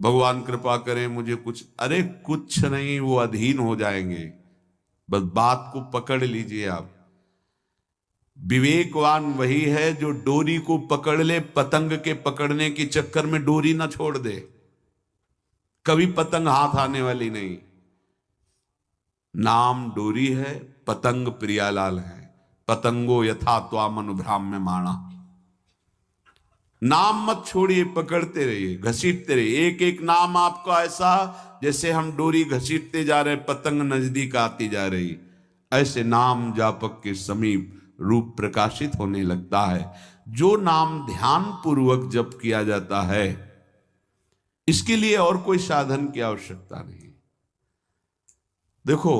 भगवान कृपा करें मुझे कुछ, अरे कुछ नहीं, वो अधीन हो जाएंगे। बस बात को पकड़ लीजिए आप। विवेकवान वही है जो डोरी को पकड़ ले, पतंग के पकड़ने के चक्कर में डोरी ना छोड़ दे। कभी पतंग हाथ आने वाली नहीं। नाम डोरी है, पतंग प्रियालाल है। पतंगो यथा त्वाम अनुभ्राम्य माणा। नाम मत छोड़िए, पकड़ते रहिए, घसीटते रहिए। एक एक नाम आपका ऐसा, जैसे हम डोरी घसीटते जा रहे, पतंग नजदीक आती जा रही, ऐसे नाम जापक के समीप रूप प्रकाशित होने लगता है। जो नाम ध्यान पूर्वक जप किया जाता है, इसके लिए और कोई साधन की आवश्यकता नहीं। देखो,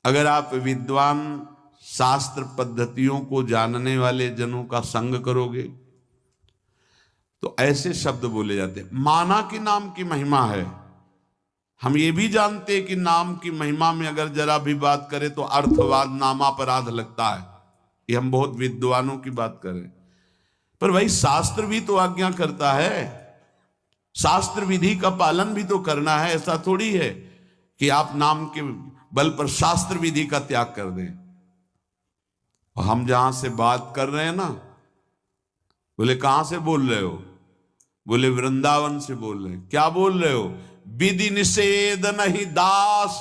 अगर आप विद्वान शास्त्र पद्धतियों को जानने वाले जनों का संग करोगे तो ऐसे शब्द बोले जाते हैं। माना कि नाम की महिमा है, हम ये भी जानते हैं कि नाम की महिमा में अगर जरा भी बात करें तो अर्थवाद नामापराध लगता है। ये हम बहुत विद्वानों की बात करें, पर भाई शास्त्र भी तो आज्ञा करता है, शास्त्र विधि का पालन भी तो करना है। ऐसा थोड़ी है कि आप नाम के बल पर शास्त्र विधि का त्याग कर दें। और हम जहां से बात कर रहे हैं ना, बोले कहां से बोल रहे हो? बोले वृंदावन से बोल रहे हैं। क्या बोल रहे हो? विधि निषेध नहीं दास,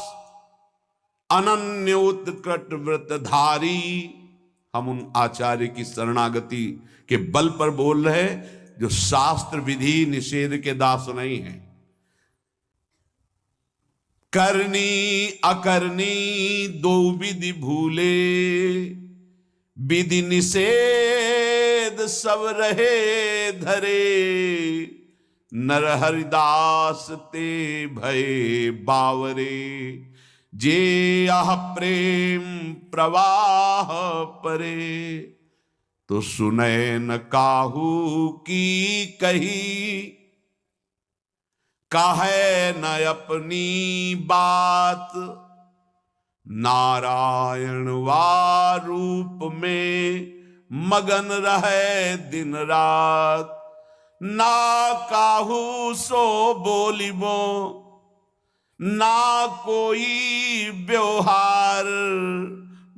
अनन्य उत्कट व्रतधारी। हम उन आचार्य की शरणागति के बल पर बोल रहे हैं जो शास्त्र विधि निषेध के दास नहीं है। करनी अकरनी दो विधि भूले, विधि निषेध सब रहे धरे। नर हरिदास ते भय बावरे, जे आह प्रेम प्रवाह परे। तो सुने न काहू की कही, काहे न अपनी बात। नारायण वा रूप में मगन रहे दिन रात। ना काहू सो बोलिबो, ना कोई व्यवहार।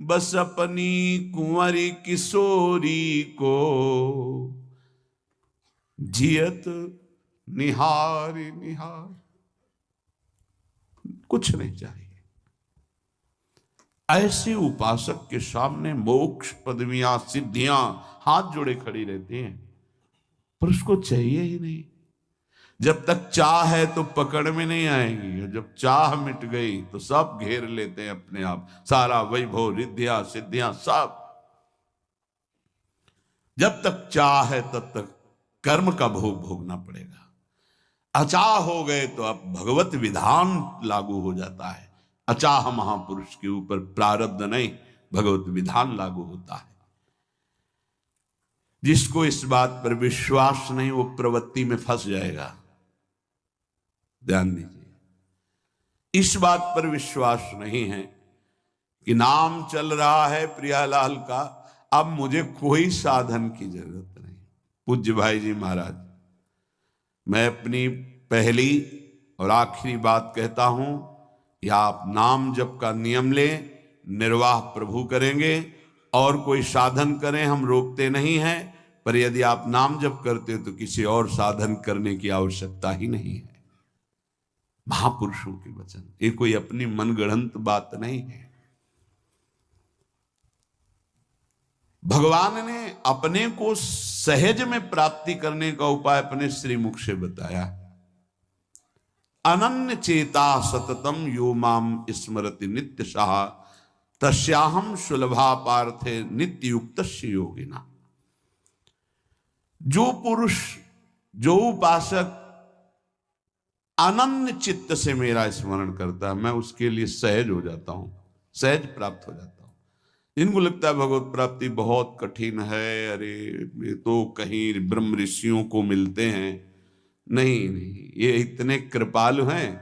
बस अपनी कुंवरी किशोरी को जियत निहारी निहार। कुछ नहीं चाहिए। ऐसे उपासक के सामने मोक्ष पदवियां सिद्धियां हाथ जोड़े खड़ी रहती हैं, पर उसको चाहिए ही नहीं। जब तक चाह है तो पकड़ में नहीं आएंगी, और जब चाह मिट गई तो सब घेर लेते हैं अपने आप। सारा वैभव रिद्धियां सिद्धियां सब। जब तक चाह है तब तक कर्म का भोग भोगना पड़ेगा। अचाह हो गए तो अब भगवत विधान लागू हो जाता है। अचाह महापुरुष के ऊपर प्रारब्ध नहीं, भगवत विधान लागू होता है। जिसको इस बात पर विश्वास नहीं, वो प्रवृत्ति में फंस जाएगा। ध्यान दीजिए, इस बात पर विश्वास नहीं है कि नाम चल रहा है प्रियालाल का, अब मुझे कोई साधन की जरूरत नहीं। पूज्य भाई जी महाराज, मैं अपनी पहली और आखिरी बात कहता हूं, या आप नाम जप का नियम लें, निर्वाह प्रभु करेंगे। और कोई साधन करें, हम रोकते नहीं हैं, पर यदि आप नाम जप करते हो तो किसी और साधन करने की आवश्यकता ही नहीं है। महापुरुषों के वचन, ये कोई अपनी मनगढ़ंत बात नहीं है। भगवान ने अपने को सहज में प्राप्ति करने का उपाय अपने श्रीमुख से बताया। अनन्य चेता सततम यो माम स्मरति नित्य सह, तस्याहम सुलभा पार्थे नित्य युक्त योगिना। जो पुरुष, जो उपासक अनन्य चित्त से मेरा स्मरण करता है, मैं उसके लिए सहज हो जाता हूं, सहज प्राप्त हो जाता हूं। इनको लगता है भगवत प्राप्ति बहुत कठिन है, अरे ये तो कहीं ब्रह्म ऋषियों को मिलते हैं। नहीं नहीं, ये इतने कृपालु हैं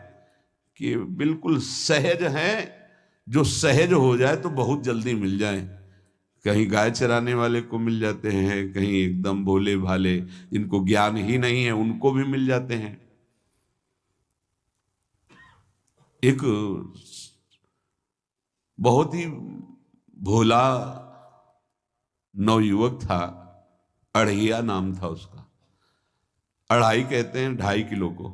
कि बिल्कुल सहज हैं। जो सहज हो जाए तो बहुत जल्दी मिल जाए। कहीं गाय चराने वाले को मिल जाते हैं, कहीं एकदम भोले भाले जिनको ज्ञान ही नहीं है उनको भी मिल जाते हैं। एक बहुत ही भोला नवयुवक था, अढ़ैया नाम था उसका। अढ़ाई कहते हैं 2.5 किलो को।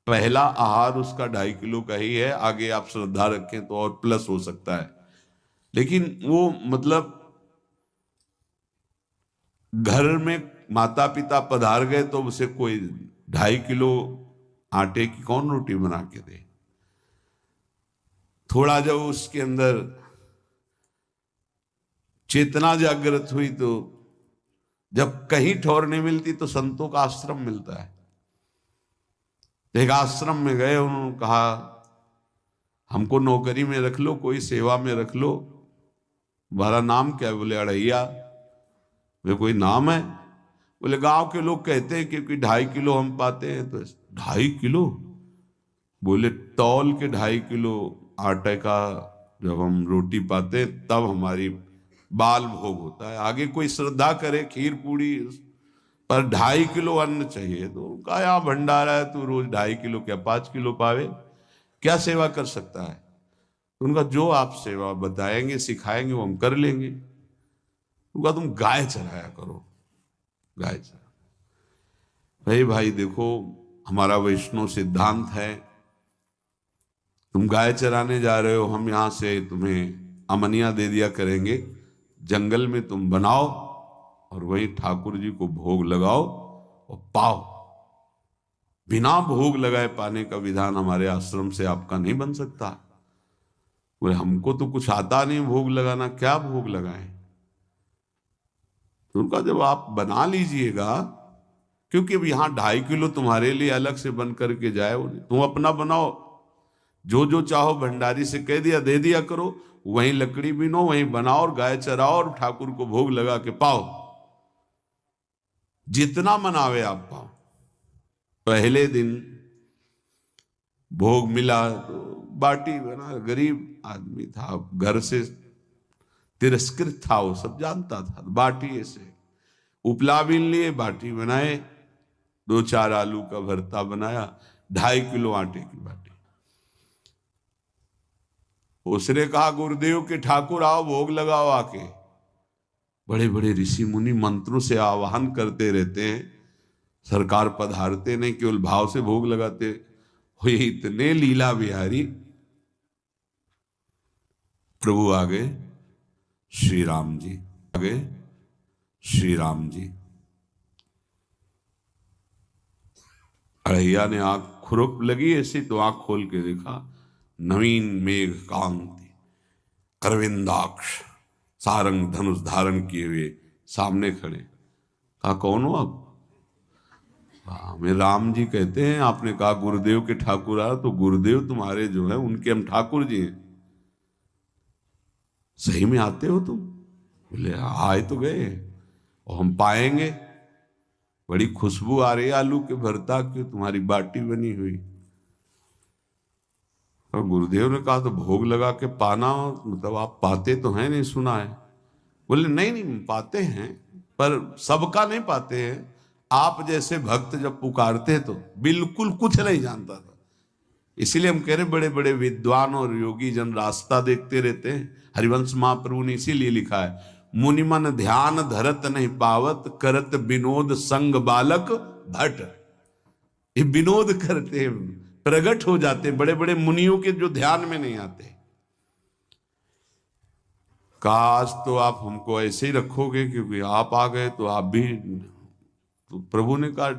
पहला आहार उसका 2.5 किलो का ही है, आगे आप श्रद्धा रखें तो और प्लस हो सकता है। लेकिन वो मतलब घर में माता पिता पधार गए तो उसे कोई 2.5 किलो आटे की कौन रोटी बना के दे। थोड़ा जब उसके अंदर चेतना जागृत हुई तो जब कहीं ठौर नहीं मिलती तो संतों का आश्रम मिलता है। एक आश्रम में गए, उन्होंने कहा हमको नौकरी में रख लो, कोई सेवा में रख लो। तुम्हारा नाम क्या है? बोले अढ़ैया। वे कोई नाम है? बोले गांव के लोग कहते हैं क्योंकि 2.5 किलो हम पाते हैं। तो 2.5 किलो? बोले तौल के 2.5 किलो आटे का जब हम रोटी पाते हैं तब हमारी बाल भोग होता है। आगे कोई श्रद्धा करे खीर पूड़ी, पर 2.5 किलो अन्न चाहिए। तो कहा यहाँ भंडारा है, तू रोज 2.5 किलो क्या 5 किलो पावे, क्या सेवा कर सकता है? तो उनका जो आप सेवा बताएंगे सिखाएंगे वो हम कर लेंगे। उनका तुम गाय चराया करो, गाय चरा। भाई भाई देखो, हमारा वैष्णव सिद्धांत है, तुम गाय चराने जा रहे हो, हम यहां से तुम्हें अमनिया दे दिया करेंगे, जंगल में तुम बनाओ और वहीं ठाकुर जी को भोग लगाओ और पाओ। बिना भोग लगाए पाने का विधान हमारे आश्रम से आपका नहीं बन सकता। बोले हमको तो कुछ आता नहीं भोग लगाना, क्या भोग लगाएं? तो उनका जब आप बना लीजिएगा, क्योंकि अब यहां 2.5 किलो तुम्हारे लिए अलग से बन करके जाए, तुम अपना बनाओ। जो जो चाहो भंडारी से कह दिया दे दिया करो, वहीं लकड़ी बीनो, वहीं बनाओ और गाय चराओ और ठाकुर को भोग लगा के पाओ। जितना मनावे आप पाओ। पहले दिन भोग मिला तो बाटी बना, गरीब आदमी था, घर से तिरस्कृत था, वो सब जानता था। बाटी ऐसे उपला बीन लिए, बाटी बनाए, 2-4 आलू का भरता बनाया, 2.5 किलो आटे की बाटी। उसने कहा गुरुदेव के ठाकुर आओ भोग लगाओ आके। बड़े बड़े ऋषि मुनि मंत्रों से आवाहन करते रहते हैं, सरकार पधारते नहीं, केवल भाव से भोग लगाते। हो ये इतने लीला बिहारी, प्रभु आ गए श्री राम जी, आ गए श्री राम जी। अढ़ैया ने आंख खुरक लगी ऐसी तो आंख खोल के देखा, नवीन मेघ कांति, अरविंदाक्ष, सारंग धनुष धारण किए हुए सामने खड़े। कहा कौन हो आप? हमें राम जी कहते हैं। आपने कहा गुरुदेव के ठाकुर आ, तो गुरुदेव तुम्हारे जो है उनके हम ठाकुर जी हैं। सही में आते हो तुम? बोले आए तो गए और हम पाएंगे। बड़ी खुशबू आ रही है आलू के भरता की, तुम्हारी बाटी बनी हुई। और गुरुदेव ने कहा तो भोग लगा के पाना, मतलब आप पाते तो हैं? नहीं सुना है। बोले नहीं नहीं पाते हैं, पर सबका नहीं पाते हैं। आप जैसे भक्त जब पुकारते तो बिल्कुल कुछ नहीं जानता था। इसीलिए हम कह रहे बड़े बड़े विद्वान और योगी जन रास्ता देखते रहते हैं। हरिवंश महाप्रभु ने इसीलिए लिखा है, मुनिमन ध्यान धरत नहीं पावत, करत विनोद संग बालक भट्ट। ये विनोद करते हैं, प्रकट हो जाते हैं बड़े बड़े मुनियों के जो ध्यान में नहीं आते। काश तो आप हमको ऐसे ही रखोगे, क्योंकि आप आ गए तो आप भी। तो प्रभु ने कहा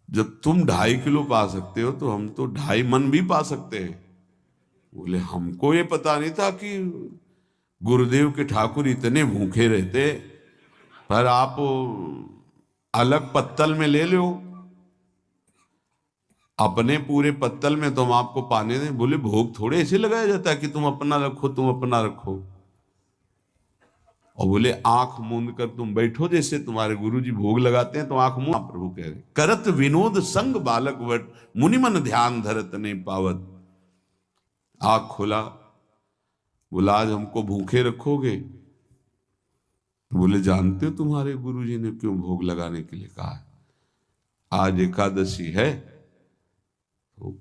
जब तुम 2.5 किलो पा सकते हो तो हम तो 2.5 मन भी पा सकते हैं। बोले हमको ये पता नहीं था कि गुरुदेव के ठाकुर इतने भूखे रहते, पर आप अलग पत्तल में ले लो, अपने पूरे पत्तल में तो हम आपको पाने दें। बोले भोग थोड़े ऐसे लगाया जाता है कि तुम अपना रखो तुम अपना रखो। और बोले आंख मूंद कर तुम बैठो, जैसे तुम्हारे गुरुजी भोग लगाते हैं तो आंख मूंद। प्रभु कह रहे करत विनोद संग बालक वट, मुनिमन ध्यान धरत नहीं पावत। आंख खोला, बोला आज हमको भूखे रखोगे? बोले जानते हो तुम्हारे गुरुजी ने क्यों भोग लगाने के लिए कहा है? आज एकादशी है तो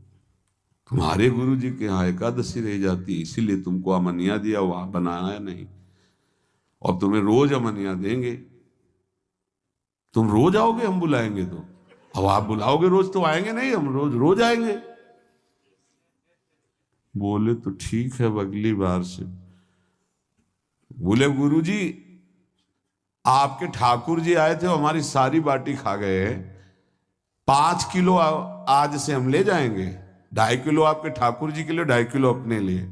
तुम्हारे गुरु जी के यहाँ एकादशी रह जाती, इसीलिए तुमको अमनिया दिया, वहां बनाया नहीं, और तुम्हें रोज अमनिया देंगे। तुम रोज आओगे हम बुलाएंगे तो? अब आप बुलाओगे रोज तो आएंगे नहीं, हम रोज रोज आएंगे। बोले तो ठीक है, अब अगली बार से। बोले गुरु जी आपके ठाकुर जी आए थे, हमारी सारी बाटी खा गए हैं, 5 किलो आज से हम ले जाएंगे, 2.5 किलो आपके ठाकुर जी के लिए, 2.5 किलो अपने लिए।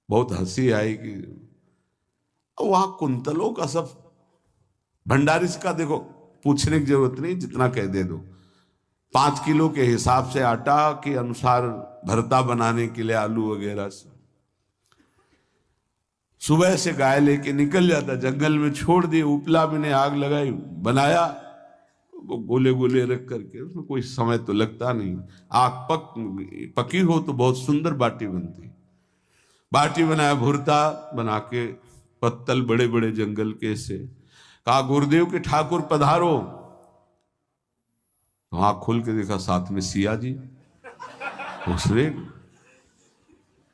बहुत हंसी आई कि वहां कुंतलों का सब भंडारी का देखो, पूछने की जरूरत नहीं, जितना कह दे दो। 5 किलो के हिसाब से आटा के अनुसार भरता बनाने के लिए आलू वगैरह से सुबह से गाय लेके निकल जाता, जंगल में छोड़ दिए, उपला में ने आग लगाई, बनाया, वो गोले गोले रख करके, उसमें कोई समय तो लगता नहीं। आग पकी हो तो बहुत सुंदर बाटी बनती। बाटी बनाया, भुरता बना के, पत्तल बड़े बड़े जंगल के से, कहा गुरुदेव के ठाकुर पधारो। आंख खोल के देखा साथ में सिया जी।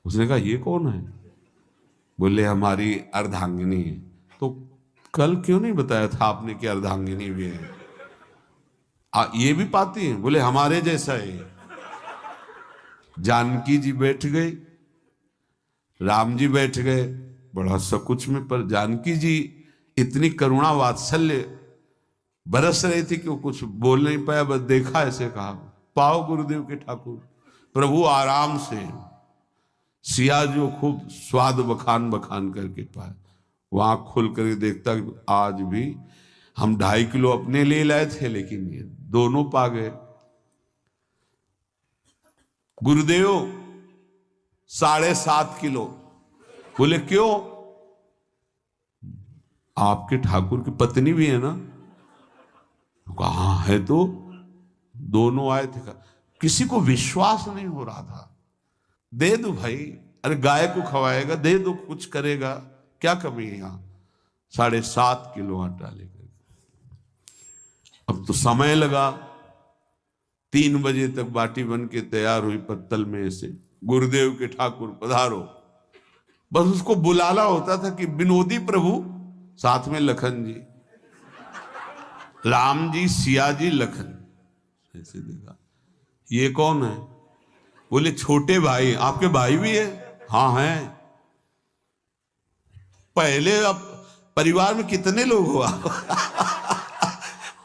उसने कहा ये कौन है? बोले हमारी अर्धांगिनी है। तो कल क्यों नहीं बताया था आपने कि अर्धांगिनी भी है? ये भी पाती है? बोले हमारे जैसा है। जानकी जी बैठ गए, राम जी बैठ गए, बड़ा सकुच में, पर जानकी जी इतनी करुणा वात्सल्य बरस रही थी कि वो कुछ बोल नहीं पाया, बस देखा, ऐसे कहा पाओ गुरुदेव के ठाकुर, प्रभु आराम से। सिया जो खूब स्वाद बखान बखान करके पाए, वहां खुल कर देखता कि आज भी हम 2.5 किलो अपने लिए लाए थे, लेकिन ये दोनों पा गए। गुरुदेव 7.5 किलो। बोले क्यों? आपके ठाकुर की पत्नी भी है ना? कहा है तो, दोनों आए थे। किसी को विश्वास नहीं हो रहा था। दे दो भाई, अरे गाय को खवाएगा, दे दो, कुछ करेगा, क्या कमी है यहां? 7.5 किलो आटा लेकर। अब तो समय लगा, 3 बजे तक बाटी बन के तैयार हुई पत्तल में से। गुरुदेव के ठाकुर पधारो, बस उसको बुलाना होता था कि विनोदी प्रभु, साथ में लखन जी, राम जी, सिया जी, लखन। ऐसे देखा, ये कौन है? बोले छोटे भाई। आपके भाई भी है? हाँ है। पहले अब परिवार में कितने लोग हुआ?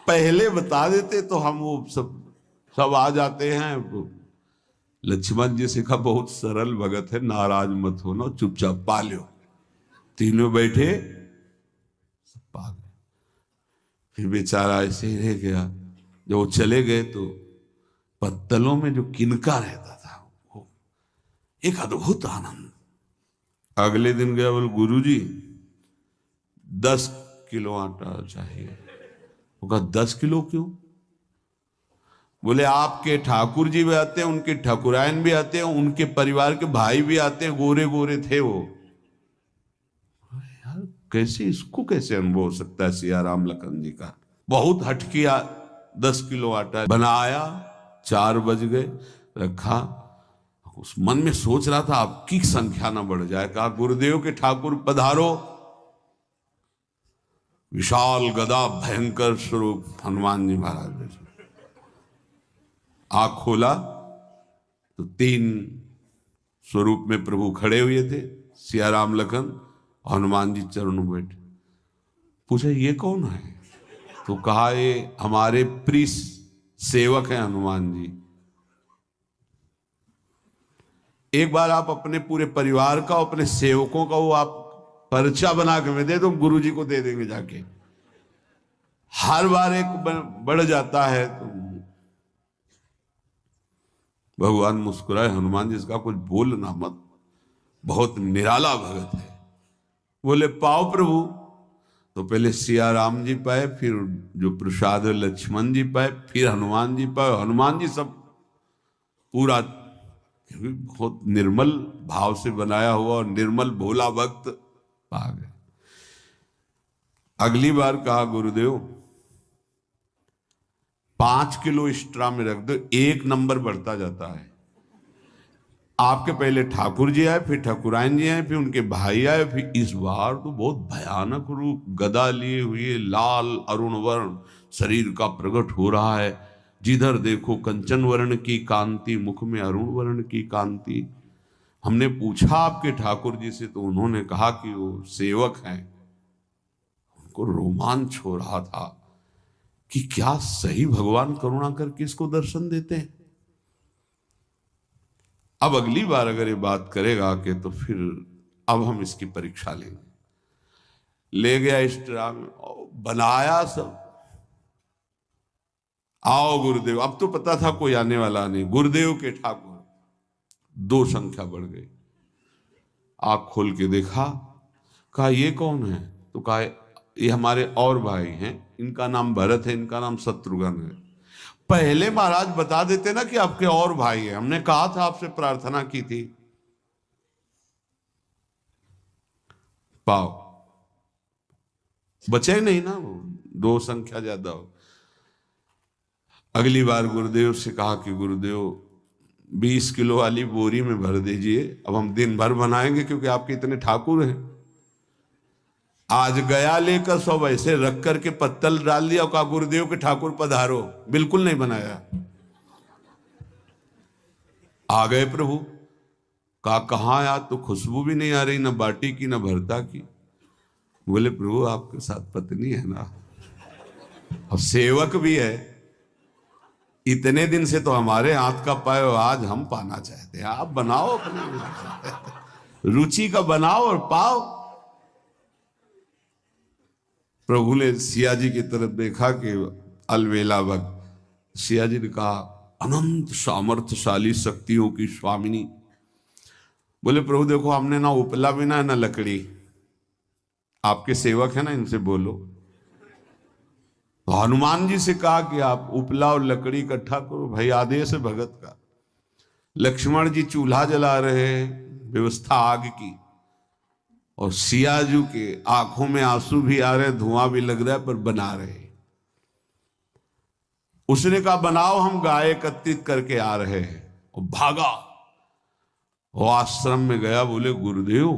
पहले बता देते तो हम वो सब आ जाते हैं। लक्ष्मण जी से कहा बहुत सरल भगत है, नाराज मत होना, चुपचाप पा लो। तीनों बैठे, सब पा गए। फिर बेचारा ऐसे ही रह गया। जब वो चले गए तो पत्तलों में जो किनका रहता था, वो एक अद्भुत आनंद। अगले दिन गया, बोले गुरुजी 10 किलो आटा चाहिए। वो कहा 10 किलो क्यों? बोले आपके ठाकुर जी भी आते हैं, उनके ठाकुरायन भी आते हैं, उनके परिवार के भाई भी आते हैं, गोरे गोरे थे वो। यार कैसे, इसको कैसे अनुभव हो सकता है सिया राम लखन जी का? बहुत हटकिया। 10 किलो आटा बनाया, 4 बज गए, रखा। उस मन में सोच रहा था आपकी संख्या ना बढ़ जाए। कहा गुरुदेव के ठाकुर पधारो। विशाल गदा, भयंकर स्वरूप हनुमान जी महाराज। आंख खोला तो 3 स्वरूप में प्रभु खड़े हुए थे, सिया राम लखन, हनुमान जी चरणों बैठे। पूछा ये कौन है? तो कहा ये हमारे प्रिय सेवक हैं हनुमान जी। एक बार आप अपने पूरे परिवार का, अपने सेवकों का वो आप पर्चा बना के मैं दे दो, गुरु जी को दे देंगे जाके। हर बार एक बढ़ जाता है तो भगवान मुस्कुराए, हनुमान जी इसका कुछ बोलना मत, बहुत निराला भगत है। बोले पाओ प्रभु। तो पहले सिया राम जी पाए, फिर जो प्रसाद लक्ष्मण जी पाए, फिर हनुमान जी पाए। हनुमान जी सब पूरा बहुत निर्मल भाव से बनाया हुआ और निर्मल भोला भक्त पा गए। अगली बार कहा गुरुदेव 5 किलो एक्स्ट्रा में रख दो, 1 नंबर बढ़ता जाता है। आपके पहले ठाकुर जी आए, फिर ठाकुरायन जी आए, फिर उनके भाई आए, फिर इस बार तो बहुत भयानक रूप गदा लिए हुए लाल अरुण वर्ण शरीर का प्रकट हो रहा है। जिधर देखो कंचन वर्ण की कांति, मुख में अरुण वर्ण की कांति। हमने पूछा आपके ठाकुर जी से, तो उन्होंने कहा कि वो सेवक हैं। उनको रोमांच हो रहा था कि क्या सही भगवान करुणा करके इसको दर्शन देते हैं। अब अगली बार अगर ये बात करेगा कि तो फिर अब हम इसकी परीक्षा लेंगे। ले गया इस ट्रा में, बनाया सब। आओ गुरुदेव। अब तो पता था कोई आने वाला नहीं। गुरुदेव के ठाकुर, 2 संख्या बढ़ गई। आंख खोल के देखा, कहा ये कौन है? तो कहा ये हमारे और भाई हैं, इनका नाम भरत है, इनका नाम शत्रुघ्न है। पहले महाराज बता देते ना कि आपके और भाई हैं, हमने कहा था, आपसे प्रार्थना की थी। पाओ बचे नहीं ना, वो 2 संख्या ज्यादा हो। अगली बार गुरुदेव से कहा कि गुरुदेव 20 किलो वाली बोरी में भर दीजिए, अब हम दिन भर बनाएंगे क्योंकि आपके इतने ठाकुर हैं। आज गया लेकर सब ऐसे रख करके पत्तल डाल दिया, कहा गुरुदेव के ठाकुर पधारो। बिल्कुल नहीं बनाया। आ गए प्रभु, कहा कहाँ यार, तो खुशबू भी नहीं आ रही, ना बाटी की ना भरता की। बोले प्रभु आपके साथ पत्नी है ना, अब सेवक भी है, इतने दिन से तो हमारे हाथ का पाए, आज हम पाना चाहते हैं, आप बनाओ अपने रुचि का बनाओ और पाओ। प्रभु ने सिया जी की तरफ देखा कि अलवेला भक्त। सिया जी ने कहा अनंत सामर्थ्यशाली शक्तियों की स्वामिनी। बोले प्रभु देखो, हमने ना उपला बिना ना लकड़ी, आपके सेवक है ना, इनसे बोलो। तो हनुमान जी से कहा कि आप उपला और लकड़ी इकट्ठा करो, भाई आदेश है भगत का। लक्ष्मण जी चूल्हा जला रहे, व्यवस्था आग की, और सियाजू के आंखों में आंसू भी आ रहे, धुआं भी लग रहा है, पर बना रहे। उसने कहा बनाओ, हम गाय एकत्रित करके आ रहे हैं। और भागा, वो आश्रम में गया। बोले गुरुदेव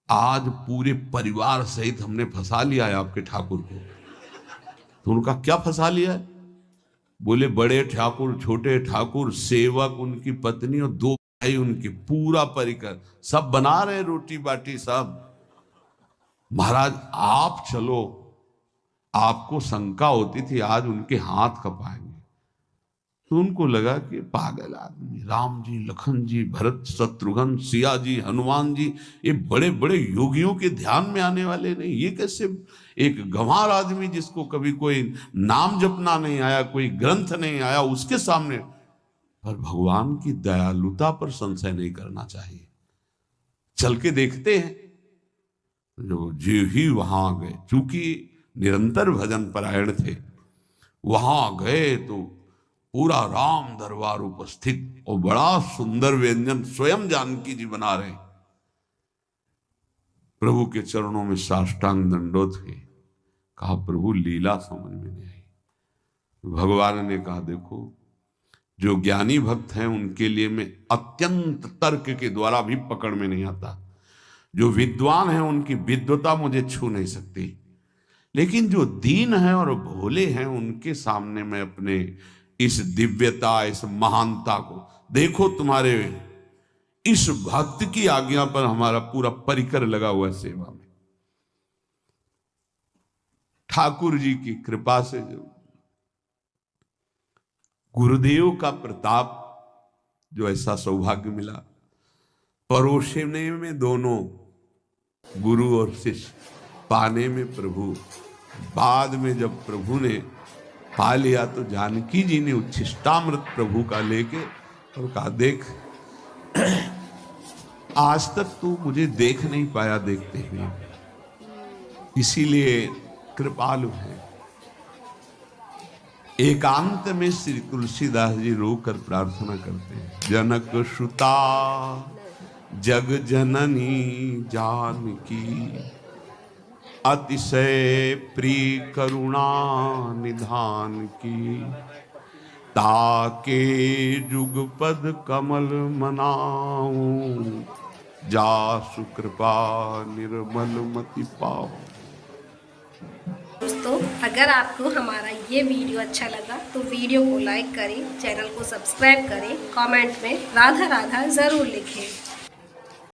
आज पूरे परिवार सहित हमने फंसा लिया है आपके ठाकुर को। तो उनका क्या फंसा लिया है? बोले बड़े ठाकुर, छोटे ठाकुर, सेवक, उनकी पत्नी और 2 भाई उनके, पूरा परिकर, सब बना रहे रोटी बाटी सब। महाराज आप चलो, आपको शंका होती थी आज उनके हाथ कपाएंगे। तो उनको लगा कि पागल आदमी, राम जी, लखन जी, भरत, शत्रुघ्न, सिया जी, हनुमान जी, ये बड़े बड़े योगियों के ध्यान में आने वाले नहीं, ये कैसे एक गंवार आदमी जिसको कभी कोई नाम जपना नहीं आया, कोई ग्रंथ नहीं आया, उसके सामने। पर भगवान की दयालुता पर संशय नहीं करना चाहिए। चल के देखते हैं। जो जी ही वहां गए, चूंकि निरंतर भजन परायण थे, वहां गए तो पूरा राम दरबार उपस्थित, और बड़ा सुंदर व्यंजन स्वयं जानकी जी बना रहे। प्रभु के चरणों में साष्टांग दंडोत है। कहा प्रभु लीला समझ में नहीं आई। भगवान ने कहा देखो, जो ज्ञानी भक्त हैं उनके लिए मैं अत्यंत तर्क के द्वारा भी पकड़ में नहीं आता। जो विद्वान हैं उनकी विद्वता मुझे छू नहीं सकती, लेकिन जो दीन हैं और भोले हैं उनके सामने मैं अपने इस दिव्यता, इस महानता को देखो। तुम्हारे इस भक्त की आज्ञा पर हमारा पूरा परिकर लगा हुआ है सेवा में। ठाकुर जी की कृपा से जो गुरुदेव का प्रताप, जो ऐसा सौभाग्य मिला, परोसने में दोनों गुरु और शिष्य, पाने में प्रभु। बाद में जब प्रभु ने पा लिया तो जानकी जी ने उच्छिष्टामृत प्रभु का लेके और कहा देख, आज तक तू मुझे देख नहीं पाया देखते हुए, इसीलिए कृपालु है। एकांत में श्री तुलसीदास जी रोकर प्रार्थना करते हैं, जनक सुता जग जननी जानकी, अतिशय प्रिय करुणा निधान की, ताके जुगपद कमल मनाऊं, जासु कृपा निर्मल मति पाओ। दोस्तों, अगर आपको हमारा ये वीडियो अच्छा लगा तो वीडियो को लाइक करें, चैनल को सब्सक्राइब करें, कमेंट में राधा राधा ज़रूर लिखें।